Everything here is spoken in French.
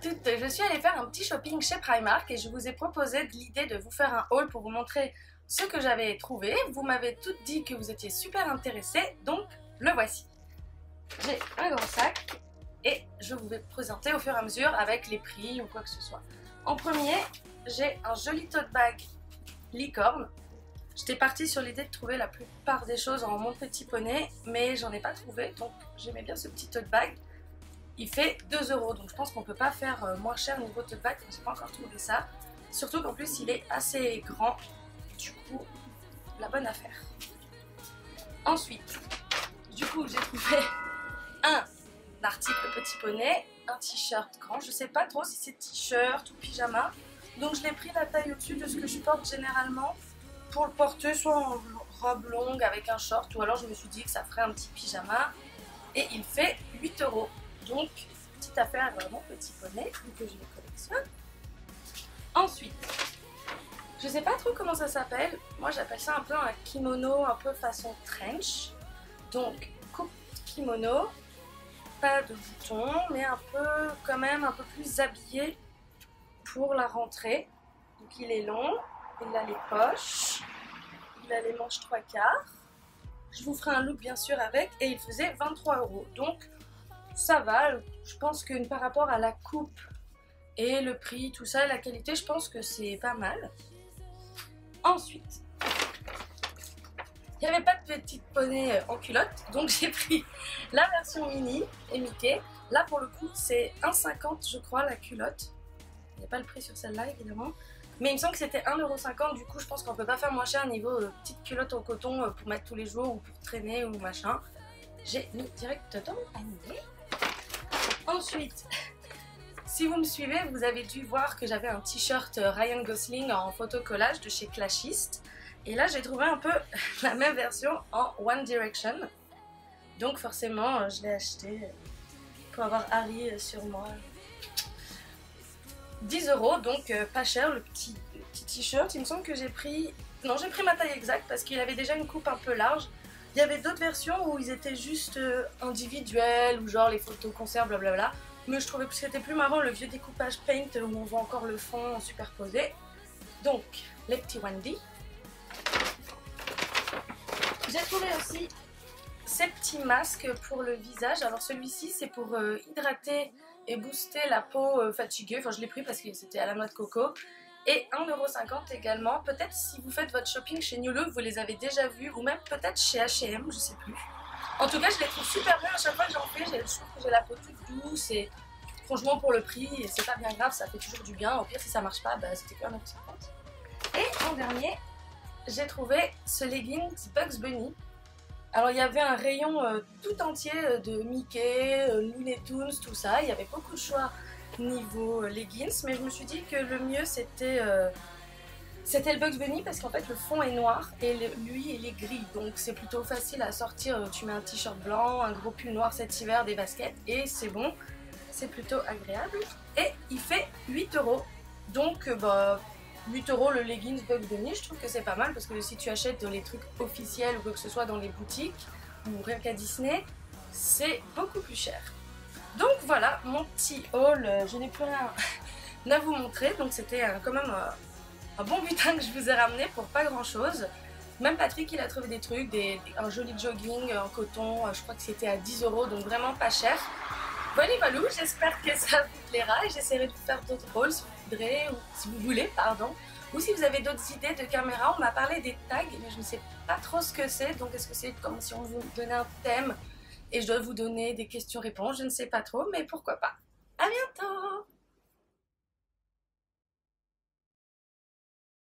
toutes, je suis allée faire un petit shopping chez Primark et je vous ai proposé l'idée de vous faire un haul pour vous montrer ce que j'avais trouvé. Vous m'avez toutes dit que vous étiez super intéressés, donc le voici. J'ai un grand sac et je vous vais présenter au fur et à mesure avec les prix ou quoi que ce soit. En premier, j'ai un joli tote bag licorne. J'étais partie sur l'idée de trouver la plupart des choses en mon petit poney, mais j'en ai pas trouvé, donc j'aimais bien ce petit tote bag. Il fait 2 €, donc je pense qu'on peut pas faire moins cher niveau tote bag, je n'ai pas encore trouvé ça. Surtout qu'en plus il est assez grand, du coup la bonne affaire. Ensuite, du coup j'ai trouvé un article petit poney, un t-shirt grand, je sais pas trop si c'est t-shirt ou pyjama, donc je l'ai pris la taille au-dessus de ce que je porte généralement pour le porter soit en robe longue avec un short, ou alors je me suis dit que ça ferait un petit pyjama, et il fait 8 €. Donc, petite affaire à mon petit poney, vu que je les collectionne. Ensuite, je sais pas trop comment ça s'appelle. Moi, j'appelle ça un peu un kimono, un peu façon trench. Donc, coupe kimono, pas de boutons, mais un peu, quand même, un peu plus habillé pour la rentrée. Donc, il est long, il a les poches, il a les manches 3/4. Je vous ferai un look, bien sûr, avec, et il faisait 23 €. Donc, ça va, je pense que par rapport à la coupe et le prix, tout ça, la qualité, je pense que c'est pas mal. Ensuite, il n'y avait pas de petite poney en culotte, donc j'ai pris la version mini et Mickey. Là, pour le coup, c'est 1,50 € je crois la culotte. Il n'y a pas le prix sur celle-là, évidemment. Mais il me semble que c'était 1,50 €, du coup, je pense qu'on peut pas faire moins cher niveau petite culotte en coton pour mettre tous les jours ou pour traîner ou machin. J'ai mis direct dedans, annulé. Ensuite, si vous me suivez, vous avez dû voir que j'avais un t-shirt Ryan Gosling en photocollage de chez Clashist. Et là, j'ai trouvé un peu la même version en One Direction. Donc forcément, je l'ai acheté pour avoir Harry sur moi. 10 €, donc pas cher, le petit t-shirt. Il me semble que j'ai pris... Non, j'ai pris ma taille exacte parce qu'il avait déjà une coupe un peu large. Il y avait d'autres versions où ils étaient juste individuels, ou genre les photos concerts, blablabla. Mais je trouvais que c'était plus marrant le vieux découpage paint où on voit encore le fond superposé. Donc, les petits Wendy. J'ai trouvé aussi ces petits masques pour le visage. Alors celui-ci, c'est pour hydrater et booster la peau fatiguée. Enfin, je l'ai pris parce que c'était à la noix de coco. Et 1,50 € également. Peut-être si vous faites votre shopping chez New Look, vous les avez déjà vus, ou même peut-être chez H&M, je sais plus. En tout cas, je les trouve super bien à chaque fois que j'en fais. Je trouve que j'ai la peau toute douce et franchement pour le prix, c'est pas bien grave, ça fait toujours du bien. Au pire, si ça marche pas, bah, c'était que 1,50 €. Et en dernier, j'ai trouvé ce leggings Bugs Bunny. Alors il y avait un rayon tout entier de Mickey, Looney Tunes, tout ça. Il y avait beaucoup de choix niveau leggings, mais je me suis dit que le mieux c'était le Bugs Bunny parce qu'en fait le fond est noir et lui il est gris, donc c'est plutôt facile à sortir. Tu mets un t-shirt blanc, un gros pull noir cet hiver, des baskets et c'est bon, c'est plutôt agréable. Et il fait 8 €, donc bah 8 € le leggings Bugs Bunny, je trouve que c'est pas mal parce que si tu achètes dans les trucs officiels ou quoi que ce soit dans les boutiques ou rien qu'à Disney, c'est beaucoup plus cher. Donc voilà mon petit haul, je n'ai plus rien à vous montrer, donc c'était quand même un bon butin que je vous ai ramené pour pas grand chose. Même Patrick il a trouvé des trucs, un joli jogging en coton, je crois que c'était à 10 €, donc vraiment pas cher. Voilà, valou, j'espère que ça vous plaira et j'essaierai de vous faire d'autres hauls si vous voudrez, ou si vous voulez, pardon. Ou si vous avez d'autres idées de caméra, on m'a parlé des tags, mais je ne sais pas trop ce que c'est, donc est-ce que c'est comme si on vous donnait un thème et je dois vous donner des questions-réponses, je ne sais pas trop, mais pourquoi pas. À bientôt!